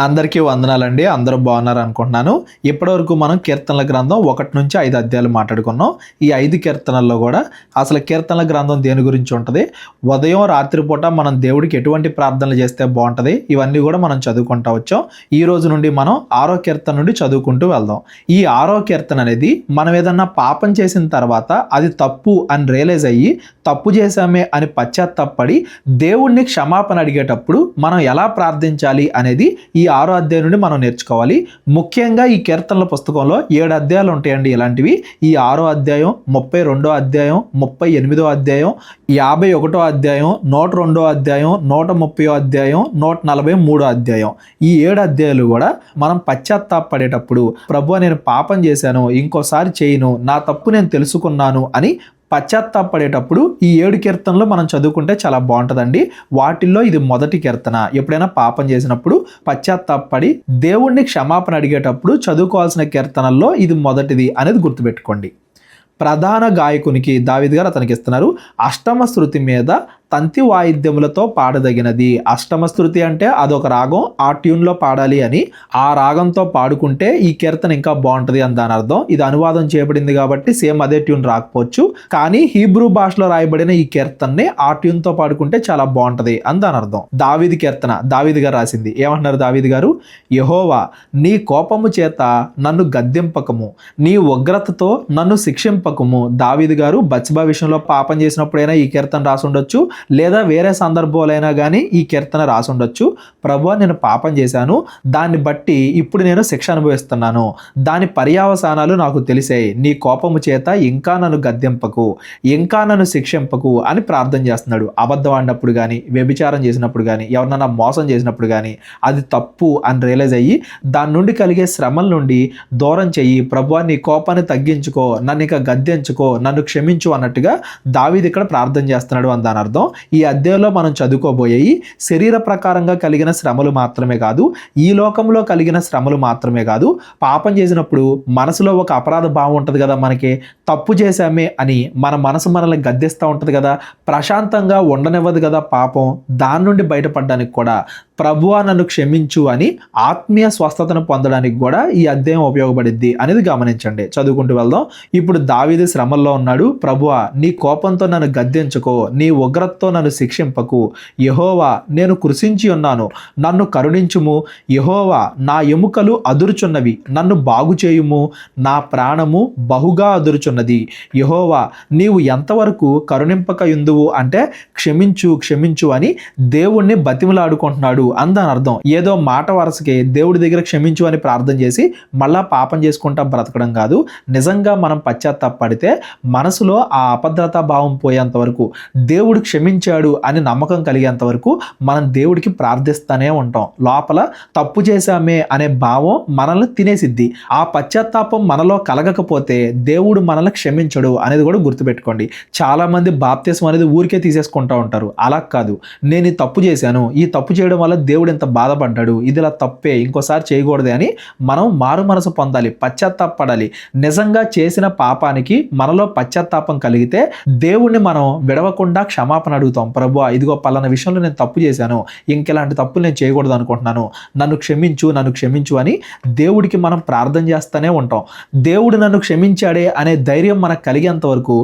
అందరికీ వందనాలండి. అందరూ బాగున్నారు అనుకుంటున్నాను. ఇప్పటివరకు మనం కీర్తనల గ్రంథం 1 నుంచి 5 అధ్యాయాలు మాట్లాడుకున్నాం. ఈ 5 కీర్తనల్లో కూడా అసలు కీర్తనల గ్రంథం దేని గురించి ఉంటుంది, ఉదయం రాత్రిపూట మనం దేవుడికి ఎటువంటి ప్రార్థనలు చేస్తే బాగుంటుంది, ఇవన్నీ కూడా మనం చదువుకుంటూ వచ్చాం. ఈ రోజు నుండి మనం 6వ కీర్తన నుండి చదువుకుంటూ వెళ్దాం. ఈ 6వ కీర్తన అనేది మనం ఏదన్నా పాపం చేసిన తర్వాత అది తప్పు అని రియలైజ్ అయ్యి తప్పు చేశామే అని పశ్చాత్తాపడి దేవుణ్ణి క్షమాపణ అడిగేటప్పుడు మనం ఎలా ప్రార్థించాలి అనేది ఈ 6వ అధ్యాయం నుండి మనం నేర్చుకోవాలి. ముఖ్యంగా ఈ కీర్తనల పుస్తకంలో 7 అధ్యాయాలు ఉంటాయండి. ఇలాంటివి ఈ 6వ అధ్యాయం, 32వ అధ్యాయం, 38వ అధ్యాయం, 51వ అధ్యాయం, 102వ అధ్యాయం, 130వ అధ్యాయం, 143వ అధ్యాయం, ఈ 7 అధ్యాయాలు కూడా మనం పశ్చాత్తాపడేటప్పుడు ప్రభువా నేను పాపం చేశాను, ఇంకోసారి చేయను, నా తప్పు నేను తెలుసుకున్నాను అని పశ్చాత్తాపడేటప్పుడు ఈ 7 కీర్తనలు మనం చదువుకుంటే చాలా బాగుంటుందండి. వాటిల్లో ఇది మొదటి కీర్తన. ఎప్పుడైనా పాపం చేసినప్పుడు పశ్చాత్తాపడి దేవుణ్ణి క్షమాపణ అడిగేటప్పుడు చదువుకోవాల్సిన కీర్తనల్లో ఇది మొదటిది అనేది గుర్తుపెట్టుకోండి. ప్రధాన గాయకునికి దావీదు గారు అతనికి ఇస్తున్నారు. అష్టమ శృతి మీద తంతి వాయిద్యములతో పాడదగినది. అష్టమ శృతి అంటే అదొక రాగం, ఆ ట్యూన్లో పాడాలి అని, ఆ రాగంతో పాడుకుంటే ఈ కీర్తన ఇంకా బాగుంటుంది అని దాని అర్థం. ఇది అనువాదం చేయబడింది కాబట్టి సేమ్ అదే ట్యూన్ రాకపోవచ్చు, కానీ హీబ్రూ భాషలో రాయబడిన ఈ కీర్తనని ఆ ట్యూన్తో పాడుకుంటే చాలా బాగుంటుంది అని దాని అర్థం. దావీదు కీర్తన దావీదు గారు రాసింది. ఏమంటున్నారు దావీదు గారు? యెహోవా నీ కోపము చేత నన్ను గద్దెంపకము, నీ ఉగ్రతతో నన్ను శిక్షింపకము. దావీదు గారు బత్షెబా విషయంలో పాపం చేసినప్పుడైనా ఈ కీర్తన రాసి ఉండొచ్చు, లేదా వేరే సందర్భాలైనా కానీ ఈ కీర్తన రాసి ఉండొచ్చు. ప్రభువా నేను పాపం చేశాను, దాన్ని బట్టి ఇప్పుడు నేను శిక్ష అనుభవిస్తున్నాను, దాని పర్యావసానాలు నాకు తెలిసాయి, నీ కోపము చేత ఇంకా నన్ను గద్దెంపకు, ఇంకా నన్ను శిక్షింపకు అని ప్రార్థన చేస్తున్నాడు. అబద్ధం ఆడినప్పుడు కానీ, వ్యభిచారం చేసినప్పుడు కానీ, ఎవరినన్నా మోసం చేసినప్పుడు కానీ అది తప్పు అని రియలైజ్ అయ్యి దాని నుండి కలిగే శ్రమల నుండి దూరం చెయ్యి, ప్రభువా నీ కోపాన్ని తగ్గించుకో, నన్ను ఇక గద్దెంచుకో, నన్ను క్షమించు అన్నట్టుగా దావీదు ఇక్కడ ప్రార్థన చేస్తున్నాడు అని దాని అర్థం. ఈ అధ్యాయంలో మనం చదువుకోబోయేవి శరీర ప్రకారంగా కలిగిన శ్రమలు మాత్రమే కాదు, ఈ లోకంలో కలిగిన శ్రమలు మాత్రమే కాదు. పాపం చేసినప్పుడు మనసులో ఒక అపరాధ భావం ఉంటుంది కదా, మనకి తప్పు చేశామే అని మన మనసు మనల్ని గద్దెస్తూ ఉంటుంది కదా, ప్రశాంతంగా ఉండనివ్వదు కదా పాపం. దాని నుండి బయటపడడానికి కూడా ప్రభువా నన్ను క్షమించు అని ఆత్మీయ స్వస్థతను పొందడానికి కూడా ఈ అధ్యాయం ఉపయోగపడిద్ది అనేది గమనించండి. చదువుకుంటూ వెళ్దాం. ఇప్పుడు దావీదు శ్రమల్లో ఉన్నాడు. ప్రభువా నీ కోపంతో నన్ను గద్దెంచుకో, నీ ఉగ్రతతో నన్ను శిక్షింపకు. యెహోవా నేను కృషించి ఉన్నాను, నన్ను కరుణించుము. యెహోవా నా ఎముకలు అదురుచున్నవి, నన్ను బాగు చేయుము. నా ప్రాణము బహుగా అదురుచున్నది. యెహోవా నీవు ఎంతవరకు కరుణింపకయుందువు అంటే క్షమించు క్షమించు అని దేవుణ్ణి బతిమలాడుకుంటున్నాడు అందని అర్థం. ఏదో మాట వరసకి దేవుడి దగ్గర క్షమించు అని ప్రార్థన చేసి మళ్ళా పాపం చేసుకుంటా బ్రతకడం కాదు. నిజంగా మనం పశ్చాత్తాపడితే మనసులో ఆ అభద్రతా భావం పోయేంత వరకు, దేవుడు క్షమించాడు అని నమ్మకం కలిగేంత వరకు మనం దేవుడికి ప్రార్థిస్తూనే ఉంటాం. లోపల తప్పు చేశామే అనే భావం మనల్ని తినేసిద్ది. ఆ పశ్చాత్తాపం మనలో కలగకపోతే దేవుడు మనల్ని క్షమించడు అనేది కూడా గుర్తుపెట్టుకోండి. చాలా మంది బాప్తిస్మం అనేది ఊరికే తీసేసుకుంటూ ఉంటారు. అలా కాదు, నేను ఈ తప్పు చేశాను, ఈ తప్పు చేయడం వల్ల దేవుడు ఎంత బాధపడ్డాడు, ఇది ఇలా తప్పే, ఇంకోసారి చేయకూడదు అని మనం మారు మనసు పొందాలి, పశ్చాత్తాపడాలి. నిజంగా చేసిన పాపానికి మనలో పశ్చాత్తాపం కలిగితే దేవుణ్ణి మనం విడవకుండా క్షమాపణ అడుగుతాం. ప్రభువా ఇదిగో పలానా విషయంలో నేను తప్పు చేశాను, ఇంకెలాంటి తప్పులు నేను చేయకూడదు అనుకుంటున్నాను, నన్ను క్షమించు నన్ను క్షమించు అని దేవుడికి మనం ప్రార్థన చేస్తూనే ఉంటాం. దేవుడు నన్ను క్షమించాడే అనే ధైర్యం మనకు కలిగేంత వరకు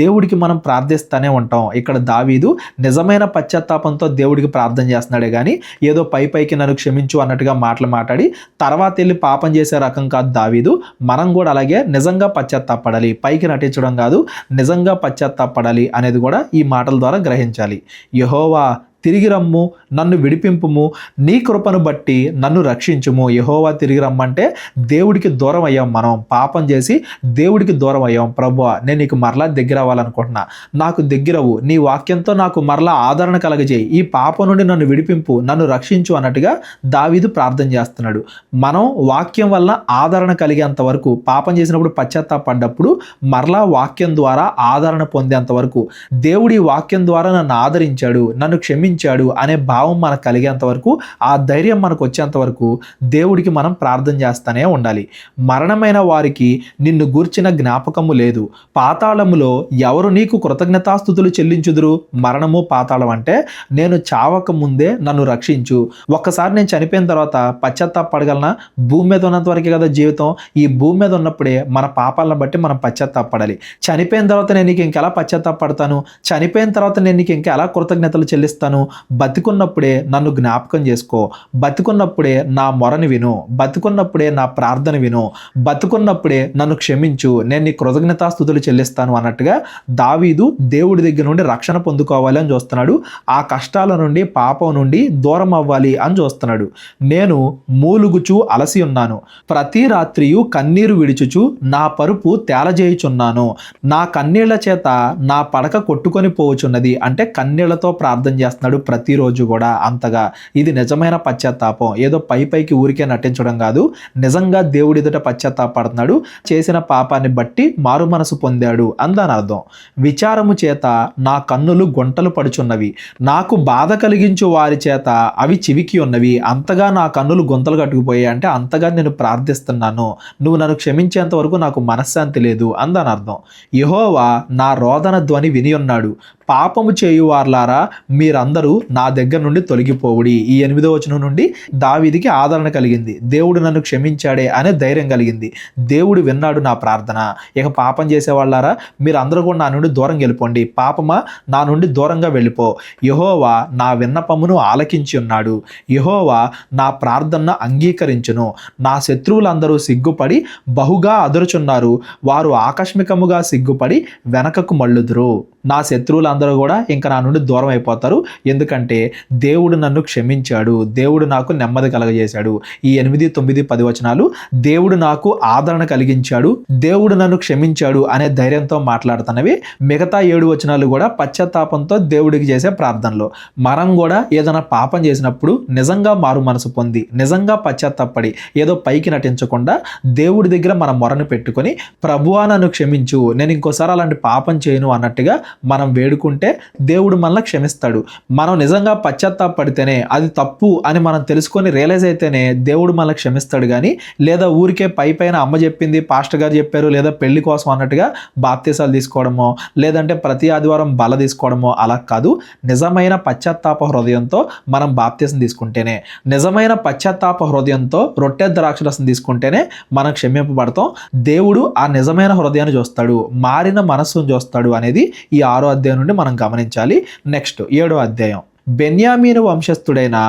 దేవుడికి మనం ప్రార్థిస్తూనే ఉంటాం. ఇక్కడ దావీదు నిజమైన పశ్చాత్తాపంతో దేవుడికి ప్రార్థన చేస్తున్నాడే కానీ ఏదో పైకి నన్ను క్షమించు అన్నట్టుగా మాట్లాడి తర్వాత వెళ్ళి పాపం చేసే రకం కాదు దావీదు. మనం కూడా అలాగే నిజంగా పశ్చాత్తాపడాలి, పైకి నటించడం కాదు, నిజంగా పశ్చాత్తాపడాలి అనేది కూడా ఈ మాటల ద్వారా గ్రహించాలి. యెహోవా తిరిగి రమ్ము, నన్ను విడిపింపుము, నీ కృపను బట్టి నన్ను రక్షించుము. యెహోవా తిరిగి రమ్మంటే దేవుడికి దూరం అయ్యాం, మనం పాపం చేసి దేవుడికి దూరం అయ్యాం. ప్రభువా నేను నీకు మరలా దగ్గర అవ్వాలనుకుంటున్నా, నాకు దగ్గరవు, నీ వాక్యంతో నాకు మరలా ఆదరణ కలగజేయి, ఈ పాపం నుండి నన్ను విడిపింపు, నన్ను రక్షించు అన్నట్టుగా దావీదు ప్రార్థన చేస్తున్నాడు. మనం వాక్యం వల్ల ఆదరణ కలిగేంత వరకు, పాపం చేసినప్పుడు పశ్చాత్తాపడ్డప్పుడు మరలా వాక్యం ద్వారా ఆదరణ పొందేంత వరకు, దేవుడి వాక్యం ద్వారా నన్ను ఆదరించాడు, నన్ను క్షమించాడు క్షమించాడు అనే భావం మనకు కలిగేంత వరకు, ఆ ధైర్యం మనకు వచ్చేంత వరకు దేవుడికి మనం ప్రార్థన చేస్తూనే ఉండాలి. మరణమైన వారికి నిన్ను గూర్చిన జ్ఞాపకము లేదు, పాతాళములో ఎవరు నీకు కృతజ్ఞతాస్తుతులు చెల్లించుదురు. మరణము పాతాళం అంటే నేను చావక ముందే నన్ను రక్షించు. ఒక్కసారి నేను చనిపోయిన తర్వాత పశ్చాత్తాపడగలనా? భూమి మీద ఉన్నంత వరకే కదా జీవితం. ఈ భూమి మీద ఉన్నప్పుడే మన పాపాలను బట్టి మనం పశ్చాత్తాపడాలి. చనిపోయిన తర్వాత నేను నీకు ఇంకెలా పశ్చాత్తాపడతాను? చనిపోయిన తర్వాత నేను నీకు ఇంకా ఎలా కృతజ్ఞతలు చెల్లిస్తాను? బతికున్నప్పుడే నన్ను జ్ఞాపకం చేసుకో, బతికున్నప్పుడే నా మొరని విను, బతికున్నప్పుడే నా ప్రార్థన విను, బతికున్నప్పుడే నన్ను క్షమించు, నేను నీ కృతజ్ఞతాస్తుతులు చెల్లిస్తాను అన్నట్టుగా దావీదు దేవుడి దగ్గర నుండి రక్షణ పొందుకోవాలి అని చూస్తున్నాడు. ఆ కష్టాల నుండి, పాపం నుండి దూరం అవ్వాలి అని చూస్తున్నాడు. నేను మూలుగుచు అలసి ఉన్నాను, ప్రతి రాత్రియు కన్నీరు విడిచుచు నా పరుపు తేలజేయుచున్నాను, నా కన్నీళ్ల చేత నా పడక కొట్టుకొని పోవచున్నది. అంటే కన్నీళ్లతో ప్రార్థన చేస్తున్నాడు ప్రతిరోజు కూడా. అంతగా ఇది నిజమైన పశ్చాత్తాపం. ఏదో పైకి ఊరికే నటించడం కాదు, నిజంగా దేవుడి ఎదుట పశ్చాత్తాపడుతున్నాడు. చేసిన పాపాన్ని బట్టి మారు మనసు పొందాడు అందని అర్థం. విచారము చేత నా కన్నులు గుంటలు పడుచున్నవి, నాకు బాధ కలిగించు వారి చేత అవి చివికి ఉన్నవి. అంతగా నా కన్నులు గుంతలు కట్టుకుపోయాయి అంటే అంతగా నేను ప్రార్థిస్తున్నాను, నువ్వు నన్ను క్షమించేంత వరకు నాకు మనశ్శాంతి లేదు అందని అర్థం. యెహోవా నా రోదన ధ్వని విని ఉన్నాడు, పాపము చేయువార్లారా మీరందరూ నా దగ్గర నుండి తొలగిపోవుడి. ఈ 8వ వచనం నుండి దావీదుకి ఆదరణ కలిగింది. దేవుడు నన్ను క్షమించాడే అనే ధైర్యం కలిగింది. దేవుడు విన్నాడు నా ప్రార్థన. ఇక పాపం చేసేవాళ్ళారా మీరందరూ కూడా నా నుండి దూరం వెళ్ళిపోండి, పాపమా నా నుండి దూరంగా వెళ్ళిపో. యెహోవా నా విన్నపమును ఆలకించి ఉన్నాడు, యెహోవా నా ప్రార్థనను అంగీకరించును. నా శత్రువులందరూ సిగ్గుపడి బహుగా అదురుచున్నారు, వారు ఆకస్మికముగా సిగ్గుపడి వెనకకు మళ్ళుదురు. నా శత్రువులందరూ కూడా ఇంకా నా నుండి దూరం అయిపోతారు, ఎందుకంటే దేవుడు నన్ను క్షమించాడు, దేవుడు నాకు నెమ్మది కలగజేశాడు. ఈ 8, 9, 10 వచనాలు దేవుడు నాకు ఆదరణ కలిగించాడు, దేవుడు నన్ను క్షమించాడు అనే ధైర్యంతో మాట్లాడుతున్నవి. మిగతా 7 వచనాలు కూడా పశ్చాత్తాపంతో దేవుడికి చేసే ప్రార్థనలు. మనం కూడా ఏదైనా పాపం చేసినప్పుడు నిజంగా మారు మనసు పొంది, నిజంగా పశ్చాత్తాపడి, ఏదో పైకి నటించకుండా దేవుడి దగ్గర మన మొరను పెట్టుకొని, ప్రభువా నన్ను క్షమించు, నేను ఇంకోసారి అలాంటి పాపం చేయను అన్నట్టుగా మనం వేడుకుంటే దేవుడు మనల్ని క్షమిస్తాడు. మనం నిజంగా పశ్చాత్తాపడితేనే, అది తప్పు అని మనం తెలుసుకొని రియలైజ్ అయితేనే దేవుడు మనల్ని క్షమిస్తాడు. కానీ లేదా ఊరికే పైన అమ్మ చెప్పింది, పాస్టర్ గారు చెప్పారు, లేదా పెళ్లి కోసం అన్నట్టుగా బాప్తీసాలు తీసుకోవడమో, లేదంటే ప్రతి ఆదివారం బల తీసుకోవడమో అలా కాదు. నిజమైన పశ్చాత్తాప హృదయంతో మనం బాప్తీసం తీసుకుంటేనే, నిజమైన పశ్చాత్తాప హృదయంతో రొట్టె ద్రాక్షరసం తీసుకుంటేనే మనం క్షమింపబడతాం. దేవుడు ఆ నిజమైన హృదయాన్ని చూస్తాడు, మారిన మనస్సును చూస్తాడు అనేది ఈ 6వ అధ్యాయం నుండి మనం గమనించాలి. నెక్స్ట్ 7వ అధ్యాయం. బెన్యామీను వంశస్థుడైన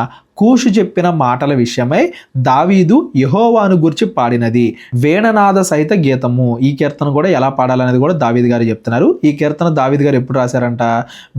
కూషు చెప్పిన మాటల విషయమై దావీదు యెహోవాను గురించి పాడినది వేణనాద సహిత గీతము. ఈ కీర్తన కూడా ఎలా పాడాలనేది కూడా దావీదు గారు చెప్తున్నారు. ఈ కీర్తన దావీదు గారు ఎప్పుడు రాశారంట?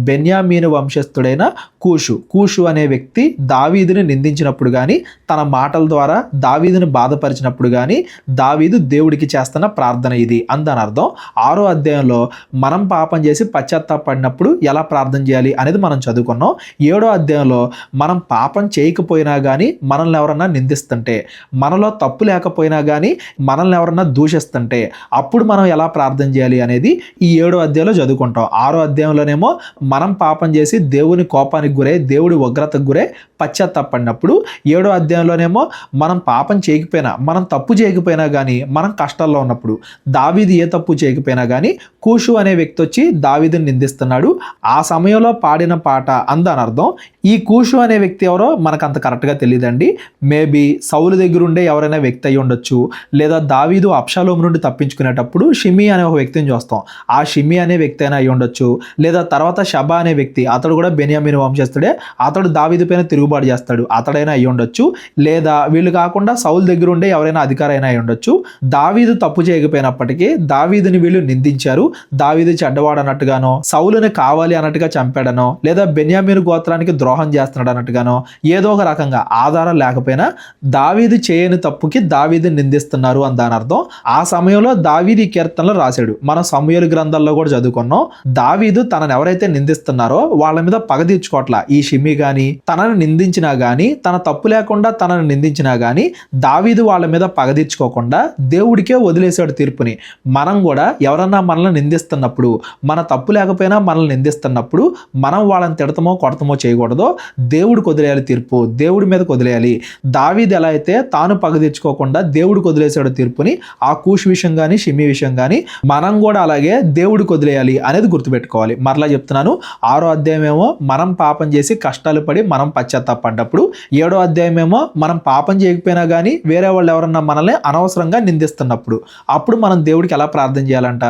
బెన్యామీను వంశస్థుడైన కూషు అనే వ్యక్తి దావీదుని నిందించినప్పుడు కానీ, తన మాటల ద్వారా దావీదుని బాధపరిచినప్పుడు కానీ దావీదు దేవుడికి చేస్తున్న ప్రార్థన ఇది అందని అర్థం. 6వ అధ్యాయంలో మనం పాపం చేసి పశ్చాత్తాపడినప్పుడు ఎలా ప్రార్థన చేయాలి అనేది మనం చదువుకున్నాం. 7వ అధ్యాయంలో మనం పాపం చేయకపోయినా కానీ మనల్ని ఎవరన్నా నిందిస్తుంటే, మనలో తప్పు లేకపోయినా కానీ మనల్ని ఎవరన్నా దూషిస్తుంటే అప్పుడు మనం ఎలా ప్రార్థన చేయాలి అనేది ఈ 7వ అధ్యాయంలో చదువుకుంటాం. 6వ అధ్యాయంలోనేమో మనం పాపం చేసి దేవుని కోపానికి గురై, దేవుడి ఉగ్రతకు గురై పశ్చాత్తాపడినప్పుడు, 7వ అధ్యాయంలోనేమో మనం పాపం చేయకపోయినా, మనం తప్పు చేయకపోయినా కానీ మనం కష్టాల్లో ఉన్నప్పుడు, దావీదు ఏ తప్పు చేయకపోయినా కానీ కూషు అనే వ్యక్తి వచ్చి దావీదుని నిందిస్తున్నాడు. ఆ సమయంలో పాడిన పాట అందని అర్థం. ఈ కూషు అనే వ్యక్తి ఎవరో మనకు అంత కరెక్ట్గా తెలియదండి. మేబీ సౌలు దగ్గర ఉండే ఎవరైనా వ్యక్తి అయి ఉండొచ్చు, లేదా దావీదు అబ్షాలోము నుండి తప్పించుకునేటప్పుడు షిమి అనే ఒక వ్యక్తిని చూస్తాం, ఆ షిమి అనే వ్యక్తి అయినా అయి ఉండొచ్చు. లేదా తర్వాత షబా అనే వ్యక్తి, అతడు కూడా బెన్యామీను వంశస్థుడే, అతడు దావీదు పైన తిరుగుబాటు చేస్తాడు, అతడైనా అయి ఉండొచ్చు. లేదా వీళ్ళు కాకుండా సౌలు దగ్గర ఉండే ఎవరైనా అధికారి అయినా అయి ఉండొచ్చు. దావీదు తప్పు చేయకపోయినప్పటికీ దావీదుని వీళ్ళు నిందించారు, దావీదు చెడ్డవాడు అన్నట్టుగానో, సౌలుని కావాలి అన్నట్టుగా చంపాడనో, లేదా బెన్యామీను గోత్రానికి ద్రోహం చేస్తున్నాడు అన్నట్టుగానో, ఏదో ఏదో ఒక రకంగా ఆధారం లేకపోయినా దావీదు చేయని తప్పుకి దావీదు నిందిస్తున్నారు అని దాని అర్థం. ఆ సమయంలో దావీదు ఈ కీర్తనలు రాశాడు. మనం సమూయేలు గ్రంథాల్లో కూడా చదువుకున్నాం. దావీదు తనని ఎవరైతే నిందిస్తున్నారో వాళ్ళ మీద పగ తీర్చుకోవట్లా. ఈ షిమి గాని తనని నిందించినా గాని, తన తప్పు లేకుండా తనని నిందించినా గాని దావీదు వాళ్ళ మీద పగ తీర్చుకోకుండా దేవుడికే వదిలేశాడు తీర్పుని. మనం కూడా ఎవరన్నా మనల్ని నిందిస్తున్నప్పుడు, మన తప్పు లేకపోయినా మనల్ని నిందిస్తున్నప్పుడు మనం వాళ్ళని తిడతామో కొడతామో చేయకూడదు. దేవుడికి వదిలేయాలి తీర్పు, దేవుడి మీదకి వదిలేయాలి. దావీదు ఎలా అయితే తాను పగ తీర్చుకోకుండా దేవుడికి వదిలేశాడు తీర్పుని, ఆ కూష్ విషయం కానీ షిమి విషయం కానీ మనం కూడా అలాగే దేవుడికి వదిలేయాలి అనేది గుర్తుపెట్టుకోవాలి. మరలా చెప్తున్నాను, 6వ అధ్యాయం ఏమో మనం పాపం చేసి కష్టాలు పడి మనం పశ్చాత్తాపడ్డప్పుడు, 7వ అధ్యాయం ఏమో మనం పాపం చేయకపోయినా కానీ వేరే వాళ్ళు ఎవరన్నా మనల్ని అనవసరంగా నిందిస్తున్నప్పుడు, అప్పుడు మనం దేవుడికి ఎలా ప్రార్థన చేయాలంట?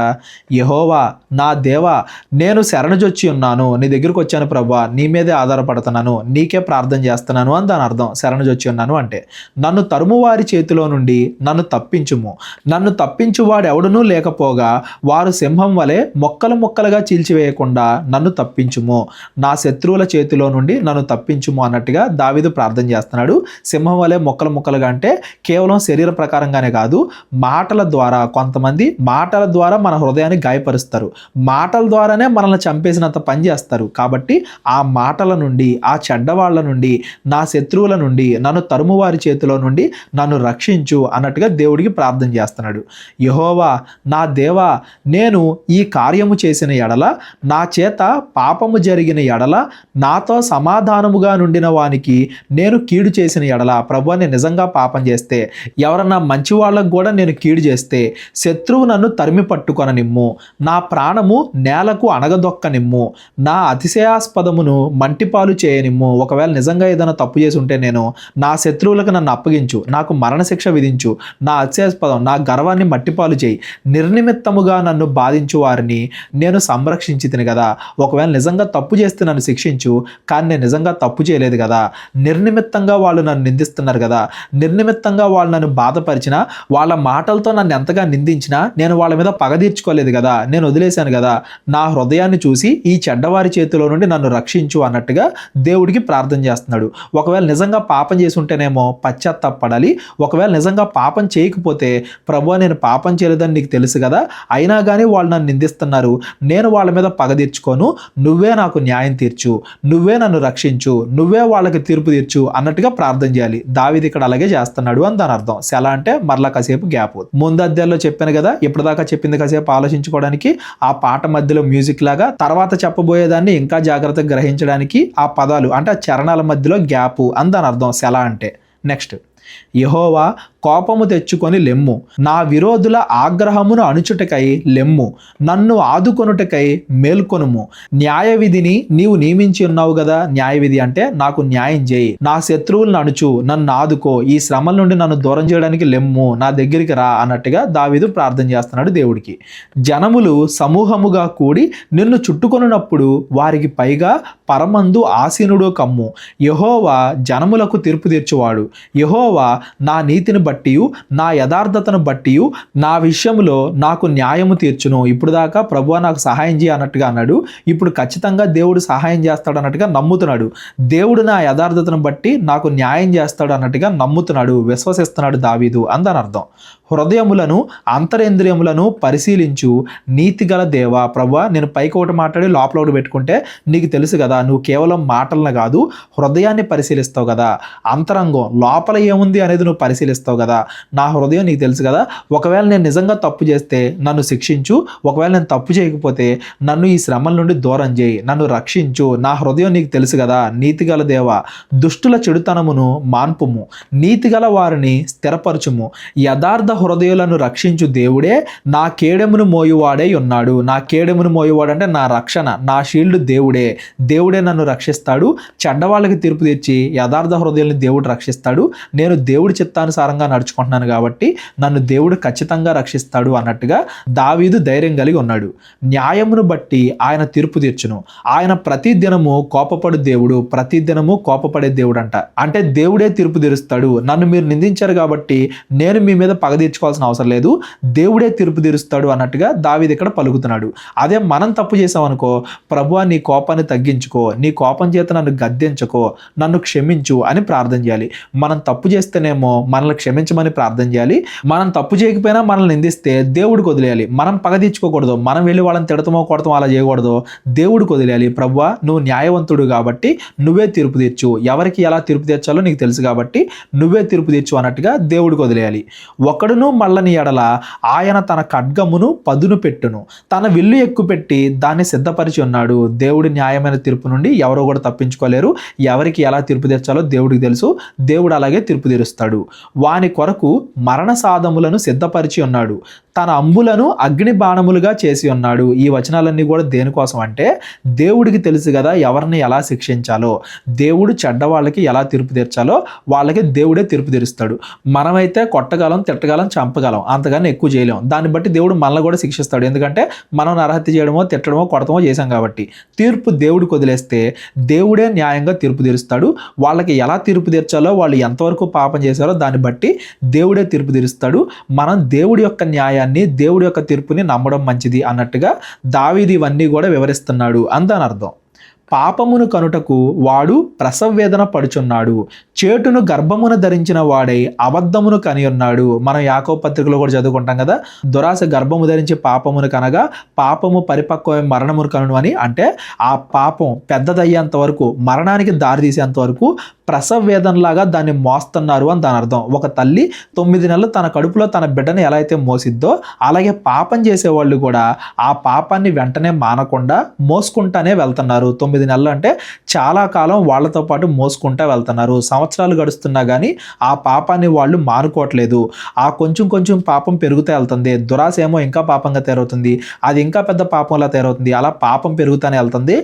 యెహోవా నా దేవా, నేను శరణుజొచ్చి ఉన్నాను, నీ దగ్గరికి వచ్చాను ప్రభువా, నీ మీదే ఆధారపడుతున్నాను, నీకే ప్రార్థన చేస్తున్నాను అని దాని అర్థం. శరణుజొచ్చి ఉన్నాను అంటే నన్ను తరుమువారి చేతిలో నుండి నన్ను తప్పించుము, నన్ను తప్పించువాడు ఎవడునూ లేకపోగా వారు సింహం వలె మొక్కలు మొక్కలుగా చీల్చివేయకుండా నన్ను తప్పించుము, నా శత్రువుల చేతిలో నుండి నన్ను తప్పించుము అన్నట్టుగా దావీదు ప్రార్థన చేస్తున్నాడు. సింహం వలె మొక్కలు మొక్కలుగా అంటే కేవలం శరీర ప్రకారంగానే కాదు, మాటల ద్వారా. కొంతమంది మాటల ద్వారా మన హృదయాన్ని గాయపరుస్తారు, మాటల ద్వారానే మనల్ని చంపేసినంత పని చేస్తారు. కాబట్టి ఆ మాటల నుండి, ఆ చెడ్డవాళ్ల నుండి, నా శత్రువుల నుండి, నన్ను తరుమువారి చేతిలో నుండి నన్ను రక్షించు అన్నట్టుగా దేవుడికి ప్రార్థన చేస్తున్నాడు. యెహోవా నా దేవా, నేను ఈ కార్యము చేసిన ఎడల, నా చేత పాపము జరిగిన ఎడల, నాతో సమాధానముగా నుండిన వానికి నేను కీడు చేసిన ఎడల, ప్రభువా నేను నిజంగా పాపం చేస్తే, ఎవరన్నా మంచి వాళ్ళకు కూడా నేను కీడు చేస్తే, శత్రువు నన్ను తరిమి పట్టుకొననిమ్ము, నా ప్రాణము నేలకు అణగదొక్కనిమ్ము, నా అతిశయాస్పదమును మంటిపాలు చేయనిమ్ము. ఒకవేళ నిజంగా ఏదైనా తప్పు చేసి ఉంటే నేను, నా శత్రువులకు నన్ను అప్పగించు, నాకు మరణశిక్ష విధించు, నా అతిశయాస్పదం, నా గర్వాన్ని మట్టిపాలు చేయి, నిర్నిమిత్తముగా నన్ను బాధించు వారిని నేను సంరక్షించి తిని కదా. ఒకవేళ నిజంగా తప్పు చేస్తే నన్ను శిక్షించు, కానీ నేను నిజంగా తప్పు చేయలేదు కదా, నిర్నిమిత్తంగా వాళ్ళు నన్ను నిందిస్తున్నారు కదా, నిర్నిమిత్తంగా వాళ్ళు నన్ను బాధపరిచినా, వాళ్ళ మాటలతో నన్ను ఎంతగా నిందించినా నేను వాళ్ళ మీద పగ తీర్చుకోలేదు కదా, నేను వదిలేశాను కదా, నా హృదయాన్ని చూసి ఈ చెడ్డవారి చేతిలో నుండి నన్ను రక్షించు అన్నట్టుగా దేవుడికి ప్రార్థన చేస్తున్నాడు. ఒకవేళ నిజంగా పాపం చేసి ఉంటేనేమో పశ్చాత్తాపడాలి. ఒకవేళ నిజంగా పాపం చేయకపోతే, ప్రభువా నేను పాపం చేయలేదని నీకు తెలుసు కదా, అయినా కానీ వాళ్ళు నన్ను నిందిస్తున్నారు, నేను వాళ్ళ మీద పగ తీర్చుకోను, నువ్వే నాకు న్యాయం తీర్చు, నువ్వే నన్ను రక్షించు, నువ్వే వాళ్ళకి తీర్పు తీర్చు అన్నట్టుగా ప్రార్థన చేయాలి. దావీదు ఇక్కడ అలాగే చేస్తున్నాడు అని దాని అర్థం. సెల అంటే మరలా కాసేపు గ్యాప్. ముందు అధ్యాయంలో చెప్పాను కదా, ఇప్పటిదాకా చెప్పింది కాసేపు ఆలోచించుకోవడానికి, ఆ పాట మధ్యలో మ్యూజిక్ లాగా, తర్వాత చెప్పబోయేదాన్ని ఇంకా జాగ్రత్తగా గ్రహించడానికి ఆ పదాలు అంటే ఆ చరణాల మధ్యలో గ్యాప్ అని దాని అర్థం సెల అంటే. నెక్స్ట్, యెహోవా కోపము తెచ్చుకొని లెమ్ము, నా విరోధుల ఆగ్రహమును అణుచుటకై లెమ్ము, నన్ను ఆదుకొనుటకై మేల్కొనుము. న్యాయ విధిని నీవు నియమించి ఉన్నావు కదా, న్యాయ విధి అంటే నాకు న్యాయం చేయి, నా శత్రువులను అణుచు, నన్ను ఆదుకో, ఈ శ్రమల నుండి నన్ను దూరం చేయడానికి లెమ్ము, నా దగ్గరికి రా అన్నట్టుగా దావీదు ప్రార్థన చేస్తున్నాడు దేవుడికి. జనములు సమూహముగా కూడి నిన్ను చుట్టుకొనున్నప్పుడు వారికి పైగా పరమందు ఆసీనుడు కమ్ము. యెహోవా జనములకు తీర్పు తీర్చువాడు. యెహోవా నా నీతిని బట్టియు నా యథార్థతను బట్టియు నా విషయంలో నాకు న్యాయము తీర్చును. ఇప్పుడు దాకా ప్రభువా నాకు సహాయం చేయి అన్నట్టుగా అన్నాడు, ఇప్పుడు ఖచ్చితంగా దేవుడు సహాయం చేస్తాడు అన్నట్టుగా నమ్ముతున్నాడు. దేవుడు నా యథార్థతను బట్టి నాకు న్యాయం చేస్తాడు అన్నట్టుగా నమ్ముతున్నాడు, విశ్వసిస్తున్నాడు దావీదు అందని అర్థం. హృదయములను అంతరేంద్రియములను పరిశీలించు నీతిగల దేవా. ప్రభువా నేను పైకి ఒకటి మాట్లాడి లోపల ఒకటి పెట్టుకుంటే నీకు తెలుసు కదా, నువ్వు కేవలం మాటలను కాదు హృదయాన్ని పరిశీలిస్తావు కదా, అంతరంగం లోపల ఏముంది అనేది నువ్వు పరిశీలిస్తావు కదా, నా హృదయం నీకు తెలుసు కదా. ఒకవేళ నేను నిజంగా తప్పు చేస్తే నన్ను శిక్షించు, ఒకవేళ నేను తప్పు చేయకపోతే నన్ను ఈ శ్రమల నుండి దూరం చేయి, నన్ను రక్షించు, నా హృదయం నీకు తెలుసు కదా. నీతిగల దేవా, దుష్టుల చెడుతనమును మాన్పుము, నీతిగల వారిని స్థిరపరచుము, యథార్థ హృదయులను రక్షించు దేవుడే నా కేడెమును మోయువాడై ఉన్నాడు. నా కేడెమును మోయువాడు అంటే నా రక్షణ, నా షీల్డ్ దేవుడే. దేవుడే నన్ను రక్షిస్తాడు, చెడ్డవాళ్ళకి తీర్పు తెచ్చి యథార్థ హృదయాన్ని దేవుడు రక్షిస్తాడు. నేను నేను దేవుడి చిత్తానుసారంగా నడుచుకుంటున్నాను కాబట్టి నన్ను దేవుడు ఖచ్చితంగా రక్షిస్తాడు అన్నట్టుగా దావీదు ధైర్యం కలిగి ఉన్నాడు. న్యాయమును బట్టి ఆయన తీర్పు తీర్చును. ఆయన ప్రతి దినము కోపపడు దేవుడు, ప్రతి దినము కోపపడే దేవుడు అంట. అంటే దేవుడే తీర్పు తీరుస్తాడు. నన్ను మీరు నిందించారు కాబట్టి నేను మీ మీద పగ తీర్చుకోవాల్సిన అవసరం లేదు, దేవుడే తీర్పు తీరుస్తాడు అన్నట్టుగా దావీదు ఇక్కడ పలుకుతున్నాడు. అదే మనం తప్పు చేసామనుకో, ప్రభువా నీ కోపాన్ని తగ్గించుకో, నీ కోపం చేత నన్ను గద్దించుకో, నన్ను క్షమించు అని ప్రార్థన చేయాలి. మనం తప్పు చేస్తేనేమో మనల్ని క్షమించమని ప్రార్థన చేయాలి. మనం తప్పు చేయకపోయినా మనల్ని నిందిస్తే దేవుడికి వదిలేయాలి. మనం పగ తీర్చుకోకూడదు, మనం వెళ్ళి వాళ్ళని తిడతామో కొడతామో అలా చేయకూడదు, దేవుడికి వదిలేయాలి. ప్రభువా నువ్వు న్యాయవంతుడు కాబట్టి నువ్వే తీర్పు తీర్చు, ఎవరికి ఎలా తీర్పు తీర్చాలో నీకు తెలుసు కాబట్టి నువ్వే తీర్పు తీర్చు అన్నట్టుగా దేవుడికి వదిలేయాలి. ఒకడును మళ్ళని ఎడల ఆయన తన ఖడ్గమును పదును పెట్టును, తన విల్లు ఎక్కుపెట్టి దాన్ని సిద్ధపరిచి ఉన్నాడు. దేవుడి న్యాయమైన తీర్పు నుండి ఎవరో కూడా తప్పించుకోలేరు. ఎవరికి ఎలా తీర్పు తీర్చాలో దేవుడికి తెలుసు, దేవుడు అలాగే తీర్పు తీరుస్తాడు. వాని కొరకు మరణ సాధములను సిద్ధపరిచి ఉన్నాడు, తన అంబులను అగ్ని బాణములుగా చేసి ఉన్నాడు. ఈ వచనాలన్నీ కూడా దేనికోసం అంటే దేవుడికి తెలుసు కదా ఎవరిని ఎలా శిక్షించాలో, దేవుడు చెడ్డవాళ్ళకి ఎలా తీర్పు తీర్చాలో వాళ్ళకి దేవుడే తీర్పు తీరుస్తాడు. మనమైతే కొట్టగలం, తిట్టగలం, చంపగలం, అంతగానే ఎక్కువ చేయలేం. దాన్ని బట్టి దేవుడు మనల్ని కూడా శిక్షిస్తాడు. ఎందుకంటే మనం నరహత్య చేయడమో, తిట్టడమో, కొడతామో చేశాం కాబట్టి. తీర్పు దేవుడికి వదిలేస్తే దేవుడే న్యాయంగా తీర్పు తీరుస్తాడు. వాళ్ళకి ఎలా తీర్పు తీర్చాలో, వాళ్ళు ఎంతవరకు పాపం చేశారో దాన్ని బట్టి దేవుడే తీర్పు తీరుస్తాడు. మనం దేవుడి యొక్క న్యాయాన్ని, దేవుడి యొక్క తీర్పుని నమ్మడం మంచిది అన్నట్టుగా దావీదు ఇవన్నీ కూడా వివరిస్తున్నాడు అందని అర్థం. పాపమును కనుటకు వాడు ప్రసవ వేదన పడుచున్నాడు, చేటును గర్భమును ధరించిన వాడై అబద్ధమును కని ఉన్నాడు. మనం యాకోబు పత్రికలో కూడా చదువుకుంటాం కదా, దురాశ గర్భము ధరించి పాపమును కనగా పాపము పరిపక్వమైన మరణమును కనును అని. అంటే ఆ పాపం పెద్దదయ్యేంత వరకు, మరణానికి దారి తీసేంత వరకు ప్రసవ వేదనలాగా దాన్ని మోస్తున్నారు అని దాని అర్థం. ఒక తల్లి 9 నెలలు తన కడుపులో తన బిడ్డని ఎలా అయితే మోసిద్దో, అలాగే పాపం చేసేవాళ్ళు కూడా ఆ పాపాన్ని వెంటనే మానకుండా మోసుకుంటానే వెళ్తున్నారు. 9 నెలలు అంటే చాలా కాలం వాళ్ళతో పాటు మోసుకుంటా వెళ్తున్నారు. సంవత్సరాలు గడుస్తున్నా కానీ ఆ పాపాన్ని వాళ్ళు మానుకోవట్లేదు. ఆ కొంచెం కొంచెం పాపం పెరుగుతూ వెళ్తుంది. దురాశ ఏమో ఇంకా పాపంగా తయారవుతుంది, అది ఇంకా పెద్ద పాపంలా తయారవుతుంది. అలా పాపం పెరుగుతూనే వెళ్తుంది,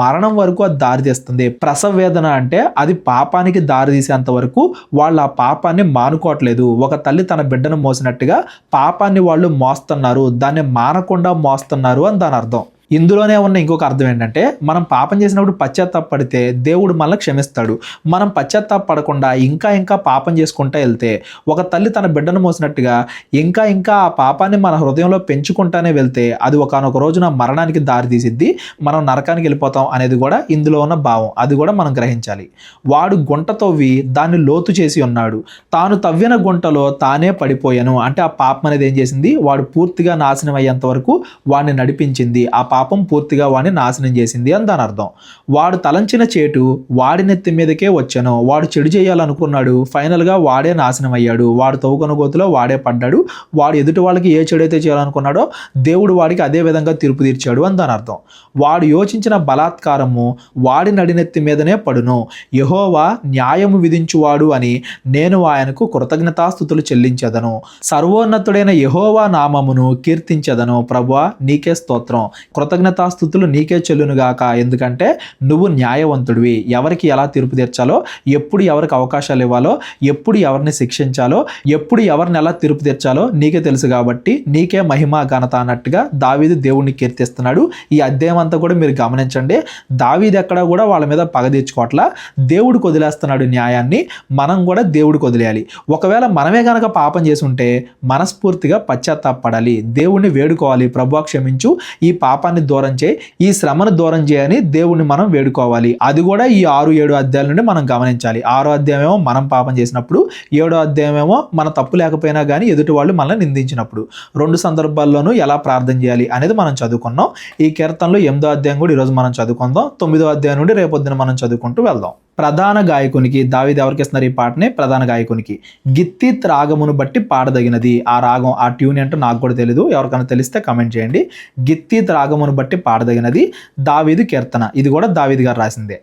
మరణం వరకు అది దారి తీస్తుంది. ప్రసవ వేదన అంటే అది పాపానికి దారి తీసేంత వరకు వాళ్ళు ఆ పాపాన్ని మానుకోవట్లేదు. ఒక తల్లి తన బిడ్డను మోసినట్టుగా పాపాన్ని వాళ్ళు మోస్తున్నారు, దాన్ని మానకుండా మోస్తున్నారు అని దాని అర్థం. ఇందులోనే ఉన్న ఇంకొక అర్థం ఏంటంటే, మనం పాపం చేసినప్పుడు పశ్చాత్తాపడితే దేవుడు మనల్ని క్షమిస్తాడు. మనం పశ్చాత్తాపడకుండా ఇంకా ఇంకా పాపం చేసుకుంటూ వెళ్తే, ఒక తల్లి తన బిడ్డను మోసినట్టుగా ఇంకా ఇంకా ఆ పాపాన్ని మన హృదయంలో పెంచుకుంటానే వెళ్తే అది ఒకానొక రోజున మరణానికి దారి తీసిద్ది, మనం నరకానికి వెళ్ళిపోతాం అనేది కూడా ఇందులో ఉన్న భావం. అది కూడా మనం గ్రహించాలి. వాడు గుంట తవ్వి దాన్ని లోతు చేసి ఉన్నాడు, తాను తవ్విన గుంటలో తానే పడిపోయాను. అంటే ఆ పాపం అనేది ఏం చేసింది, వాడు పూర్తిగా నాశనం అయ్యేంత వరకు వాడిని నడిపించింది. ఆ పాపం పూర్తిగా వాడిని నాశనం చేసింది అని దాని అర్థం. వాడు తలంచిన చేటు వాడి నెత్తి మీదకే వచ్చాను. వాడు చెడు చేయాలనుకున్నాడు, ఫైనల్గా వాడే నాశనం అయ్యాడు. వాడు తవ్వుకొన గోతులో వాడే పడ్డాడు. వాడు ఎదుటి వాళ్ళకి ఏ చెడైతే చేయాలనుకున్నాడో దేవుడు వాడికి అదే విధంగా తీర్పు తీర్చాడు అని దాని అర్థం. వాడు యోచించిన బలాత్కారము వాడి నడినెత్తి మీదనే పడును. యెహోవా న్యాయము విధించువాడు అని నేను ఆయనకు కృతజ్ఞతాస్తుతులు చెల్లించెదను. సర్వోన్నతుడైన యెహోవా నామమును కీర్తించెదను. ప్రభువా నీకే స్తోత్రం, కృతజ్ఞతాస్తుతులు నీకే చెల్లునుగాక. ఎందుకంటే నువ్వు న్యాయవంతుడివి. ఎవరికి ఎలా తీర్పు తీర్చాలో, ఎప్పుడు ఎవరికి అవకాశాలు ఇవ్వాలో, ఎప్పుడు ఎవరిని శిక్షించాలో, ఎప్పుడు ఎవరిని ఎలా తీర్పు తీర్చాలో నీకే తెలుసు కాబట్టి నీకే మహిమ ఘనత అన్నట్టుగా దావీదు దేవుణ్ణి కీర్తిస్తున్నాడు. ఈ అధ్యాయం అంతా కూడా మీరు గమనించండి. దావీదు ఎక్కడ కూడా వాళ్ళ మీద పగ తీర్చుకోవట్లా, దేవుడికి వదిలేస్తున్నాడు న్యాయాన్ని. మనం కూడా దేవుడికి వదిలేయాలి. ఒకవేళ మనమే గనక పాపం చేసి ఉంటే మనస్ఫూర్తిగా పశ్చాత్తాపడాలి, దేవుణ్ణి వేడుకోవాలి. ప్రభువా క్షమించు, ఈ పాపాన్ని దూరం చేయి, ఈ శ్రమను దూరం చేయని దేవుణ్ణి మనం వేడుకోవాలి. అది కూడా ఈ 6-7 అధ్యాయాల నుండి మనం గమనించాలి. 6వ అధ్యాయమేమో మనం పాపం చేసినప్పుడు, 7వ అధ్యాయమేమో మన తప్పు లేకపోయినా కానీ ఎదుటి వాళ్ళు మనల్ని నిందించినప్పుడు. 2 సందర్భాల్లోనూ ఎలా ప్రార్థన చేయాలి అనేది మనం చదువుకున్నాం. ఈ కీర్తనలో 8వ అధ్యాయం కూడా ఈరోజు మనం చదువుకుందాం. 9వ అధ్యాయం నుండి రేపొద్దున మనం చదువుకుంటూ వెళ్దాం. ప్రధాన గాయకునికి, దావీదు ఎవరికి ఇస్తున్నారు ఈ పాటని? ప్రధాన గాయకునికి. గిత్తీత్ రాగమును బట్టి పాడదగినది. ఆ రాగం, ఆ ట్యూన్ ఏంటో నాకు కూడా తెలీదు, ఎవరికైనా తెలిస్తే కమెంట్ చేయండి. గిత్తీత్ రాగమును బట్టి పాడదగినది దావీదు కీర్తన. ఇది కూడా దావీదు గారు రాసిందే.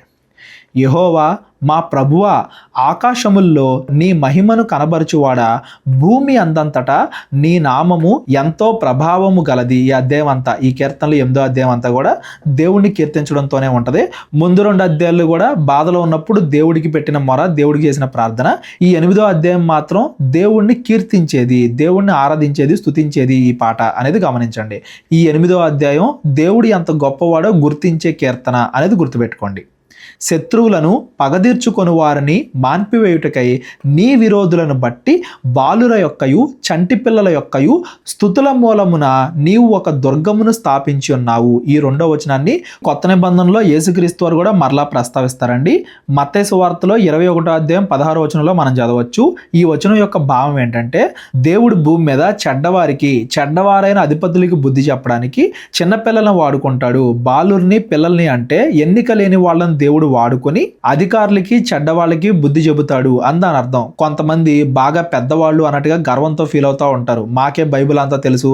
యెహోవా మా ప్రభువా, ఆకాశముల్లో నీ మహిమను కనబరచువాడా, భూమి అందంతటా నీ నామము ఎంతో ప్రభావము గలది. ఈ అధ్యాయం అంతా, ఈ కీర్తనలు 8వ అధ్యాయం అంతా కూడా దేవుడిని కీర్తించడంతోనే ఉంటుంది. ముందు 2 అధ్యాయాలు కూడా బాధలో ఉన్నప్పుడు దేవుడికి పెట్టిన మొర, దేవుడికి చేసిన ప్రార్థన. ఈ 8వ అధ్యాయం మాత్రం దేవుణ్ణి కీర్తించేది, దేవుణ్ణి ఆరాధించేది, స్తుతించేది ఈ పాట అనేది గమనించండి. ఈ 8వ అధ్యాయం దేవుడు ఎంత గొప్పవాడో గుర్తించే కీర్తన అనేది గుర్తుపెట్టుకోండి. శత్రువులను పగదీర్చుకొని వారిని మాన్పివేయుటకై నీ విరోధులను బట్టి బాలుర యొక్కయు చంటి పిల్లల యొక్కయు స్తుతుల మూలమున నీవు ఒక దుర్గమును స్థాపించి ఉన్నావు. ఈ 2వ వచనాన్ని కొత్త నిబంధనలో యేసుక్రీస్తు వారు కూడా మరలా ప్రస్తావిస్తారండి. మత్తయి సువార్తలో 21వ అధ్యాయం 16వ వచనంలో మనం చదవచ్చు. ఈ వచనం యొక్క భావం ఏంటంటే, దేవుడు భూమి మీద చెడ్డవారైన అధిపతులకి బుద్ధి చెప్పడానికి చిన్నపిల్లలను వాడుకుంటాడు. బాలుర్ని, పిల్లల్ని అంటే ఎన్నిక లేని వాళ్ళని దేవుడు వాడుకొని అధికారులకి, చెడ్డవాళ్ళకి బుద్ధి చెబుతాడు అని దాని అర్థం. కొంతమంది బాగా పెద్దవాళ్ళు అన్నట్టుగా గర్వంతో ఫీల్ అవుతూ ఉంటారు. మాకే బైబిల్ అంతా తెలుసు,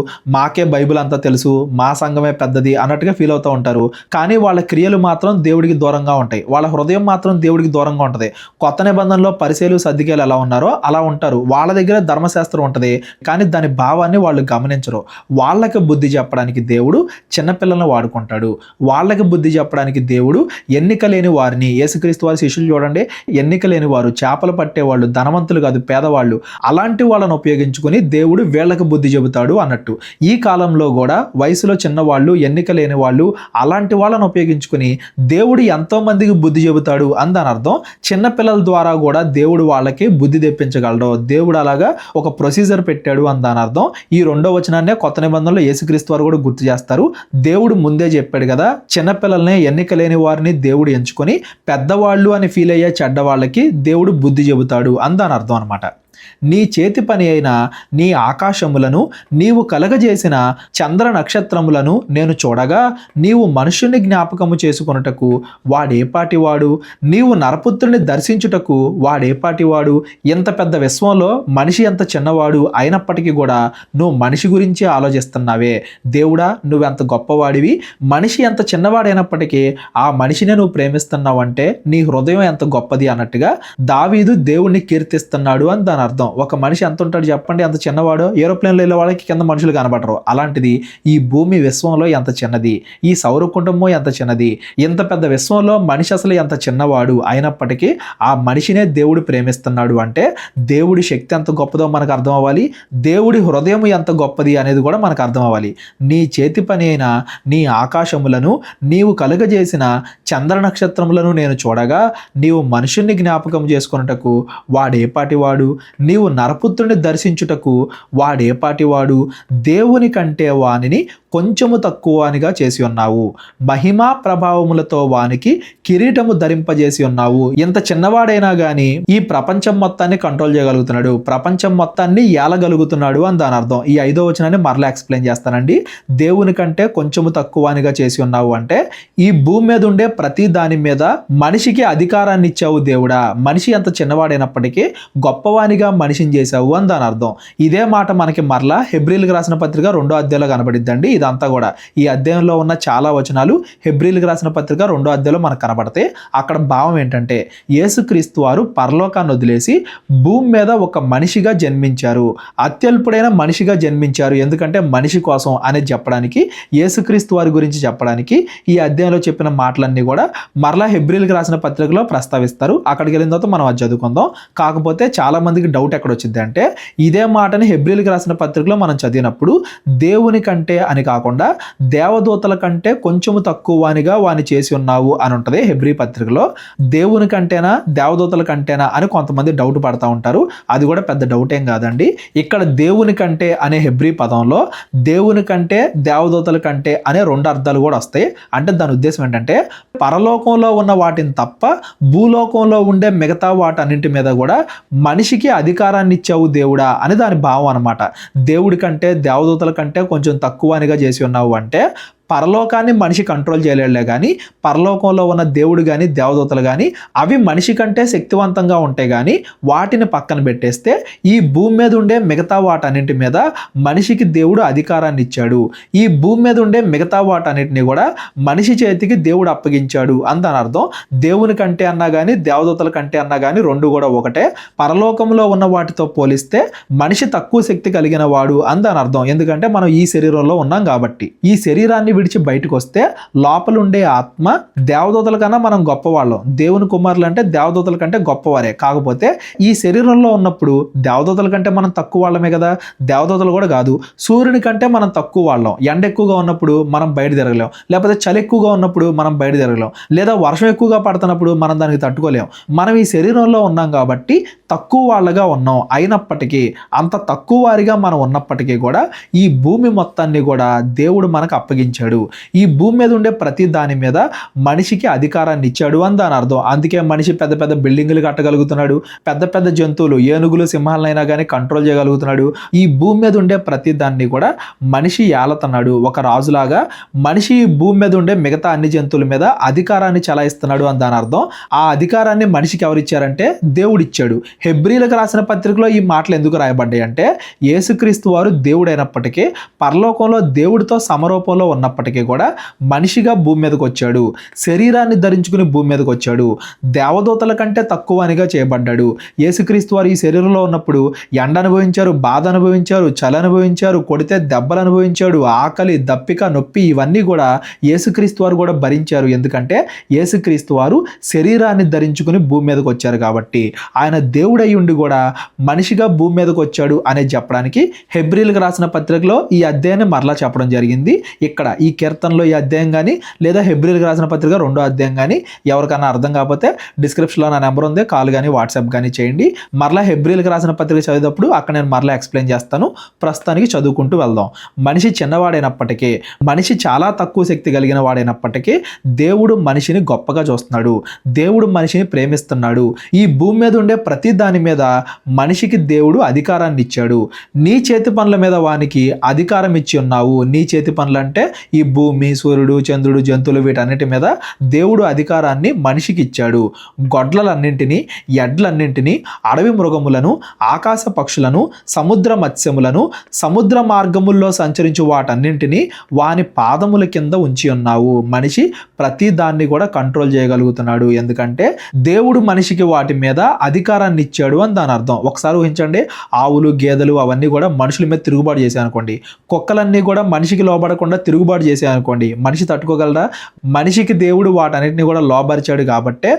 మా సంఘమే పెద్దది అన్నట్టుగా ఫీల్ అవుతూ ఉంటారు. కానీ వాళ్ళ క్రియలు మాత్రం దేవుడికి దూరంగా ఉంటాయి, వాళ్ళ హృదయం మాత్రం దేవుడికి దూరంగా ఉంటుంది. కొత్త నిబంధనలో పరిసయ్యులు, సద్దుకేయులు ఎలా ఉన్నారో అలా ఉంటారు. వాళ్ళ దగ్గర ధర్మశాస్త్రం ఉంటుంది, కానీ దాని భావాన్ని వాళ్ళు గమనించరు. వాళ్ళకి బుద్ధి చెప్పడానికి దేవుడు చిన్నపిల్లలను వాడుకుంటాడు. వాళ్ళకి బుద్ధి చెప్పడానికి దేవుడు ఎన్నిక లేని వారిని, యేసుక్రీస్తు వారి శిష్యులు చూడండి, ఎన్నిక లేని వారు, చేపలు పట్టేవాళ్ళు, ధనవంతులు కాదు పేదవాళ్ళు, అలాంటి వాళ్ళని ఉపయోగించుకొని దేవుడు వీళ్ళకి బుద్ధి చెబుతాడు అన్నట్టు. ఈ కాలంలో కూడా వయసులో చిన్నవాళ్ళు, ఎన్నిక లేని వాళ్ళు, అలాంటి వాళ్ళని ఉపయోగించుకొని దేవుడు ఎంతో మందికి బుద్ధి చెబుతాడు అని దాని అర్థం. చిన్నపిల్లల ద్వారా కూడా దేవుడు వాళ్ళకి బుద్ధి తెప్పించగలడు. దేవుడు అలాగా ఒక ప్రొసీజర్ పెట్టాడు అని దాని అర్థం. ఈ 2వ వచనాన్నే కొత్త నిబంధనలో యేసుక్రీస్తు వారు కూడా గుర్తు చేస్తారు. దేవుడు ముందే చెప్పాడు కదా, చిన్నపిల్లల్ని, ఎన్నిక లేని వారిని దేవుడు ఎంచుకొని పెద్దవాళ్ళు అని ఫీల్ అయ్యే చెడ్డవాళ్ళకి దేవుడు బుద్ధి చెబుతాడు అని దాని అర్థం అనమాట. నీ చేతి పని అయిన నీ ఆకాశములను, నీవు కలగజేసిన చంద్ర నక్షత్రములను నేను చూడగా, నీవు మనుషుని జ్ఞాపకము చేసుకొనుటకు వాడేపాటివాడు, నీవు నరపుత్రుని దర్శించుటకు వాడేపాటివాడు. ఎంత పెద్ద విశ్వంలో మనిషి ఎంత చిన్నవాడు అయినప్పటికీ కూడా నువ్వు మనిషి గురించి ఆలోచిస్తున్నావే. దేవుడా, నువ్వెంత గొప్పవాడివి, మనిషి ఎంత చిన్నవాడైనప్పటికీ ఆ మనిషినే నువ్వు ప్రేమిస్తున్నావు అంటే నీ హృదయం ఎంత గొప్పది అన్నట్టుగా దావీదు దేవుణ్ణి కీర్తిస్తున్నాడు అని దాని అర్థం. ఒక మనిషి ఎంత ఉంటాడు చెప్పండి, అంత చిన్నవాడు. ఏరోప్లేన్లో వెళ్ళే వాళ్ళకి కింద మనుషులు కనబడరు. అలాంటిది ఈ భూమి విశ్వంలో ఎంత చిన్నది, ఈ సౌర కుటుంబం ఎంత చిన్నది, ఇంత పెద్ద విశ్వంలో మనిషి అసలు ఎంత చిన్నవాడు అయినప్పటికీ ఆ మనిషినే దేవుడు ప్రేమిస్తున్నాడు అంటే దేవుడి శక్తి ఎంత గొప్పదో మనకు అర్థం అవ్వాలి, దేవుడి హృదయం ఎంత గొప్పది అనేది కూడా మనకు అర్థం అవ్వాలి. నీ చేతి పని అయిన నీ ఆకాశములను, నీవు కలుగజేసిన చంద్ర నక్షత్రములను నేను చూడగా, నీవు మనుషుల్ని జ్ఞాపకం చేసుకొనుటకు వాడేపాటివాడు, నీవు నరపుత్రుని దర్శించుటకు వాడేపాటివాడు, దేవుని కంటే వానిని కొంచెము తక్కువనిగా చేసి ఉన్నావు, మహిమా ప్రభావములతో వానికి కిరీటము ధరింపజేసి ఉన్నావు. ఇంత చిన్నవాడైనా కానీ ఈ ప్రపంచం మొత్తాన్ని కంట్రోల్ చేయగలుగుతున్నాడు, ప్రపంచం మొత్తాన్ని ఏలగలుగుతున్నాడు అని దాని అర్థం. ఈ 5వ వచనాన్ని మరలా ఎక్స్ప్లెయిన్ చేస్తానండి. దేవుని కంటే కొంచెము తక్కువనిగా చేసి ఉన్నావు అంటే ఈ భూమి మీద ఉండే ప్రతి దాని మీద మనిషికి అధికారాన్ని ఇచ్చావు దేవుడా. మనిషి ఎంత చిన్నవాడైనప్పటికీ గొప్పవానిగా మనిషిని చేశావు అని దాని అర్థం. ఇదే మాట మనకి మరలా హెబ్రీలకు రాసిన పత్రిక 2వ అధ్యాయంలో కనబడిద్దండి. ఇదంతా కూడా ఈ అధ్యాయంలో ఉన్న చాలా వచనాలు హెబ్రీలకు రాసిన పత్రిక 2వ అధ్యాయంలో మనకు కనబడతాయి. అక్కడ భావం ఏంటంటే యేసుక్రీస్తు వారు పరలోకాన్ని వదిలేసి భూమి మీద ఒక మనిషిగా జన్మించారు, అత్యల్పుడైన మనిషిగా జన్మించారు. ఎందుకంటే మనిషి కోసం అనేది చెప్పడానికి, యేసుక్రీస్తు వారి గురించి చెప్పడానికి ఈ అధ్యాయంలో చెప్పిన మాటలన్నీ కూడా మరలా హెబ్రీలకు రాసిన పత్రికలో ప్రస్తావిస్తారు. అక్కడికి వెళ్ళిన తర్వాత మనం అది చదువుకుందాం. కాకపోతే చాలా మందికి డౌట్ ఎక్కడ వచ్చింది అంటే, ఇదే మాటని హెబ్రీలకు రాసిన పత్రికలో మనం చదివినప్పుడు దేవుని కంటే అని కాకుండా దేవదూతల కంటే కొంచెము తక్కువనిగా వాని చేసి ఉన్నావు అని ఉంటుంది హెబ్రీ పత్రికలో. దేవుని కంటేనా దేవదూతల కంటేనా అని కొంతమంది డౌట్ పడతా ఉంటారు. అది కూడా పెద్ద డౌట్ ఏం కాదండి. ఇక్కడ దేవుని కంటే అనే హెబ్రీ పదంలో దేవుని కంటే దేవదూతల కంటే అనే 2 అర్థాలు కూడా వస్తాయి. అంటే దాని ఉద్దేశం ఏంటంటే పరలోకంలో ఉన్న వాటిని తప్ప భూలోకంలో ఉండే మిగతా వాటన్నింటి మీద కూడా మనిషికి అధికారాన్ని ఇచ్చావు దేవుడా అని దాని భావం అనమాట. దేవుడి కంటే దేవదూతల కంటే కొంచెం తక్కువనిగా చేసి ఉన్నావు అంటే పరలోకాన్ని మనిషి కంట్రోల్ చేయలేడులే కానీ పరలోకంలో ఉన్న దేవుడు కానీ దేవదూతలు కానీ అవి మనిషి కంటే శక్తివంతంగా ఉంటాయి. కానీ వాటిని పక్కన పెట్టేస్తే ఈ భూమి మీద ఉండే మిగతా వాటన్నింటి మీద మనిషికి దేవుడు అధికారాన్ని ఇచ్చాడు. ఈ భూమి మీద ఉండే మిగతా వాటన్నిటిని కూడా మనిషి చేతికి దేవుడు అప్పగించాడు అని దాని అర్థం. దేవుని కంటే అన్నా కానీ దేవదూతల కంటే అన్నా కానీ రెండు కూడా ఒకటే. పరలోకంలో ఉన్న వాటితో పోలిస్తే మనిషి తక్కువ శక్తి కలిగిన వాడు అని దాని అర్థం. ఎందుకంటే మనం ఈ శరీరంలో ఉన్నాం కాబట్టి. ఈ శరీరాన్ని విడిచి బయటకు వస్తే లోపల ఉండే ఆత్మ దేవదూతల కన్నా మనం గొప్పవాళ్ళం. దేవుని కుమారులు అంటే దేవదూతల కంటే గొప్పవారే. కాకపోతే ఈ శరీరంలో ఉన్నప్పుడు దేవదూతల కంటే మనం తక్కువ వాళ్ళమే కదా. దేవదూతలు కూడా కాదు, సూర్యుని కంటే మనం తక్కువ వాళ్ళం. ఎండ ఎక్కువగా ఉన్నప్పుడు మనం బయట తిరగలేం, లేకపోతే చలి ఎక్కువగా ఉన్నప్పుడు మనం బయట తిరగలేం, లేదా వర్షం ఎక్కువగా పడుతున్నప్పుడు మనం దానికి తట్టుకోలేం. మనం ఈ శరీరంలో ఉన్నాం కాబట్టి తక్కువ వాళ్ళగా ఉన్నాం. అయినప్పటికీ అంత తక్కువ వారిగా మనం ఉన్నప్పటికీ కూడా ఈ భూమి మొత్తాన్ని కూడా దేవుడు మనకు అప్పగించాడు. ఈ భూమి మీద ఉండే ప్రతి దాని మీద మనిషికి అధికారాన్ని ఇచ్చాడు అని దాని అర్థం. అందుకే మనిషి పెద్ద పెద్ద బిల్డింగులు కట్టగలుగుతున్నాడు, పెద్ద పెద్ద జంతువులు ఏనుగులు సింహాలైనా కానీ కంట్రోల్ చేయగలుగుతున్నాడు. ఈ భూమి మీద ఉండే ప్రతి దాన్ని కూడా మనిషి ఏలతున్నాడు. ఒక రాజులాగా మనిషి ఈ భూమి మీద ఉండే మిగతా అన్ని జంతువుల మీద అధికారాన్ని చలాయిస్తున్నాడు అని దాని అర్థం. ఆ అధికారాన్ని మనిషికి ఎవరిచ్చారంటే దేవుడు ఇచ్చాడు. హెబ్రీలకు రాసిన పత్రికలో ఈ మాటలు ఎందుకు రాయబడ్డాయి అంటే యేసుక్రీస్తు వారు దేవుడు అయినప్పటికీ పరలోకంలో దేవుడితో సమరూపంలో ఉన్నప్పటికీ కూడా మనిషిగా భూమి మీదకి వచ్చాడు. శరీరాన్ని ధరించుకుని భూమి మీదకి వచ్చాడు. దేవదూతల కంటే తక్కువ అనిగా చేయబడ్డాడు. యేసుక్రీస్తు వారు ఈ శరీరంలో ఉన్నప్పుడు ఎండ అనుభవించారు, బాధ అనుభవించారు, చలి అనుభవించారు, కొడితే దెబ్బలు అనుభవించాడు, ఆకలి, దప్పిక, నొప్పి ఇవన్నీ కూడా యేసుక్రీస్తు వారు కూడా భరించారు. ఎందుకంటే యేసుక్రీస్తు వారు శరీరాన్ని ధరించుకుని భూమి మీదకి వచ్చారు కాబట్టి. ఆయన దేవుడై ఉండి కూడా మనిషిగా భూమి మీదకి వచ్చాడు అనేది చెప్పడానికి హెబ్రీలకు రాసిన పత్రికలో ఈ అధ్యాయాన్ని మరలా చెప్పడం జరిగింది. ఇక్కడ ఈ కీర్తనలో ఈ అధ్యాయం కానీ లేదా హెబ్రీలకు రాసిన పత్రిక 2వ అధ్యాయం కానీ ఎవరికైనా అర్థం కాకపోతే డిస్క్రిప్షన్లో నా నెంబర్ ఉంది, కాల్ కానీ వాట్సాప్ కానీ చేయండి. మరలా హెబ్రీలకు రాసిన పత్రిక చదివేటప్పుడు అక్కడ నేను మరలా ఎక్స్ప్లెయిన్ చేస్తాను. ప్రస్తుతానికి చదువుకుంటూ వెళ్దాం. మనిషి చిన్నవాడైనప్పటికీ, మనిషి చాలా తక్కువ శక్తి కలిగిన వాడైనప్పటికీ దేవుడు మనిషిని గొప్పగా చూస్తున్నాడు. దేవుడు మనిషిని ప్రేమిస్తున్నాడు. ఈ భూమి మీద ఉండే ప్రతి దాని మీద మనిషికి దేవుడు అధికారాన్ని ఇచ్చాడు. నీ చేతి పనుల మీద వానికి అధికారం ఇచ్చి ఉన్నావు. నీ చేతి పనులు అంటే ఈ భూమి, సూర్యుడు, చంద్రుడు, జంతువులు వీటన్నిటి మీద దేవుడు అధికారాన్ని మనిషికి ఇచ్చాడు. గొడ్లలన్నింటినీ, ఎడ్లన్నింటినీ, అడవి మృగములను, ఆకాశ పక్షులను, సముద్ర మత్స్యములను, సముద్ర మార్గముల్లో సంచరించు వాటన్నింటినీ వాని పాదముల కింద ఉంచి ఉన్నావు. మనిషి ప్రతి దాన్ని కూడా కంట్రోల్ చేయగలుగుతున్నాడు. ఎందుకంటే దేవుడు మనిషికి వాటి మీద అధికారాన్ని ఇచ్చాడు అని దాని అర్థం. ఒకసారి ఊహించండి, ఆవులు, గేదెలు అవన్నీ కూడా మనుషుల మీద తిరుగుబాటు చేశాయి అనుకోండి. కుక్కలన్నీ కూడా మనిషికి లోబడకుండా తిరుగుబాటు చేశాయి అనుకోండి. మనిషి తట్టుకోగలరా? మనిషికి దేవుడు వాటన్నిటిని కూడా లోబరిచాడు కాబట్టే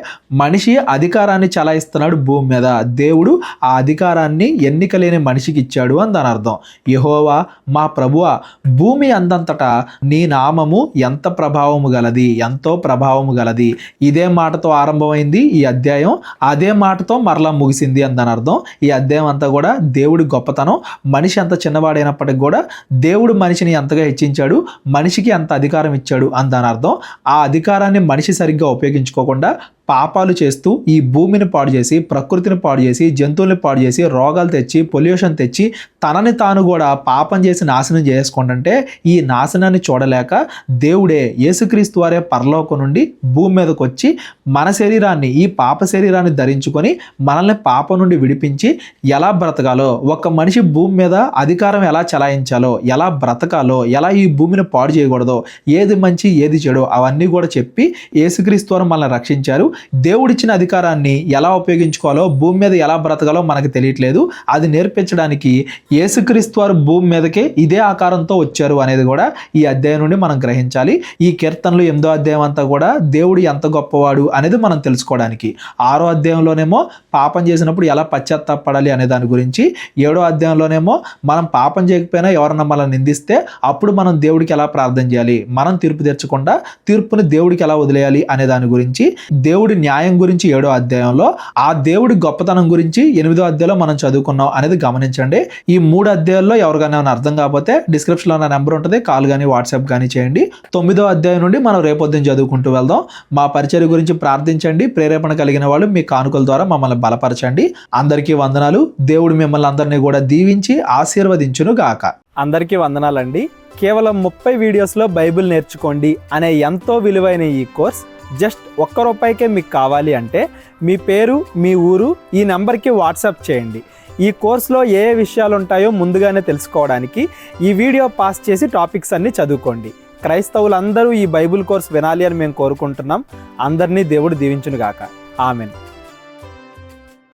మనిషి అధికారాన్ని చలాయిస్తున్నాడు భూమి మీద. దేవుడు ఆ అధికారాన్ని ఎన్నిక లేని మనిషికి ఇచ్చాడు అని దాని అర్థం. యెహోవా మా ప్రభువా, భూమి అందంతటా నీ నామము ఎంత ప్రభావము గలది, ఎంతో ప్రభావము గలది. ఇదే మాటతో ఆరంభమైంది ఈ అధ్యాయం, అదే మాటతో మరలా ముగిసింది అని దాని అర్థం. ఈ అధ్యాయం అంతా కూడా దేవుడి గొప్పతనం. మనిషి అంత చిన్నవాడైనప్పటికి కూడా దేవుడు మనిషిని ఎంతగా హెచ్చించాడు, మనిషికి అంత అధికారం ఇచ్చాడు అని దాని అర్థం. ఆ అధికారాన్ని మనిషి సరిగ్గా ఉపయోగించుకోకుండా పాపాలు చేస్తూ ఈ భూమిని పాడు చేసి, ప్రకృతిని పాడు చేసి, జంతువుల్ని పాడు చేసి, రోగాలు తెచ్చి, పొల్యూషన్ తెచ్చి, తనని తాను కూడా పాపం చేసి నాశనం చేసుకుంటుంటే ఈ నాశనాన్ని చూడలేక దేవుడే యేసుక్రీస్తు వారే పరలోకం నుండి భూమి మీదకి వచ్చి మన శరీరాన్ని, ఈ పాప శరీరాన్ని ధరించుకొని మనల్ని పాపం నుండి విడిపించి ఎలా బ్రతకాలో, ఒక మనిషి భూమి మీద అధికారం ఎలా చలాయించాలో, ఎలా బ్రతకాలో, ఎలా ఈ భూమిని పాడు చేయకూడదో, ఏది మంచి ఏది చెడు అవన్నీ కూడా చెప్పి యేసుక్రీస్తు వారు మనల్ని రక్షించారు. దేవుడిచ్చిన అధికారాన్ని ఎలా ఉపయోగించుకోవాలో, భూమి మీద ఎలా బ్రతకాలో మనకు తెలియట్లేదు. అది నేర్పించడానికి యేసుక్రీస్తు వారు భూమి మీదకే ఇదే ఆకారంతో వచ్చారు అనేది కూడా ఈ అధ్యాయం నుండి మనం గ్రహించాలి. ఈ కీర్తనలు 8వ అధ్యాయం అంతా కూడా దేవుడు ఎంత గొప్పవాడు అనేది మనం తెలుసుకోవడానికి. 6వ అధ్యాయంలోనేమో పాపం చేసినప్పుడు ఎలా పశ్చాత్తాపడాలి అనే దాని గురించి, 7వ అధ్యాయంలోనేమో మనం పాపం చేయకపోయినా ఎవరన్నా మనల్ని నిందిస్తే అప్పుడు మనం దేవుడికి ఎలా ప్రార్థన చేయాలి, మనం తీర్పు తెచ్చకుండా తీర్పుని దేవుడికి ఎలా వదిలేయాలి అనే దాని గురించి, దేవుడి న్యాయం గురించి 7వ అధ్యాయంలో, ఆ దేవుడి గొప్పతనం గురించి 8వ అధ్యాయంలో మనం చదువుకున్నాం అనేది గమనించండి. ఈ 3 అధ్యాయాల్లో ఎవరికైనా అర్థం కాకపోతే డిస్క్రిప్షన్లో నా నెంబర్ ఉంటుంది, కాల్ కానీ వాట్సాప్ కానీ చేయండి. 9వ అధ్యాయం నుండి మనం రేపొద్దున చదువుకుంటూ వెళ్దాం. మా పరిచర్య గురించి ప్రార్థించండి. ప్రేరేపణ కలిగిన వాళ్ళు మీ కానుకల ద్వారా మమ్మల్ని బలపరచండి. అందరికీ వందనాలు. దేవుడు మిమ్మల్ని అందరినీ కూడా దీవించి ఆశీర్వదించును గాక. అందరికీ వందనాలండి. కేవలం 30 వీడియోస్లో బైబిల్ నేర్చుకోండి అనే ఎంతో విలువైన ఈ కోర్స్ జస్ట్ ₹1 మీకు కావాలి అంటే మీ పేరు, మీ ఊరు ఈ నెంబర్కి వాట్సాప్ చేయండి. ఈ కోర్సులో ఏ విషయాలు ఉంటాయో ముందుగానే తెలుసుకోవడానికి ఈ వీడియో పాస్ చేసి టాపిక్స్ అన్నీ చదువుకోండి. క్రైస్తవులందరూ ఈ బైబిల్ కోర్స్ వినాలి అని మేము కోరుకుంటున్నాం. అందరినీ దేవుడు దీవించునుగాక. ఆమెన్.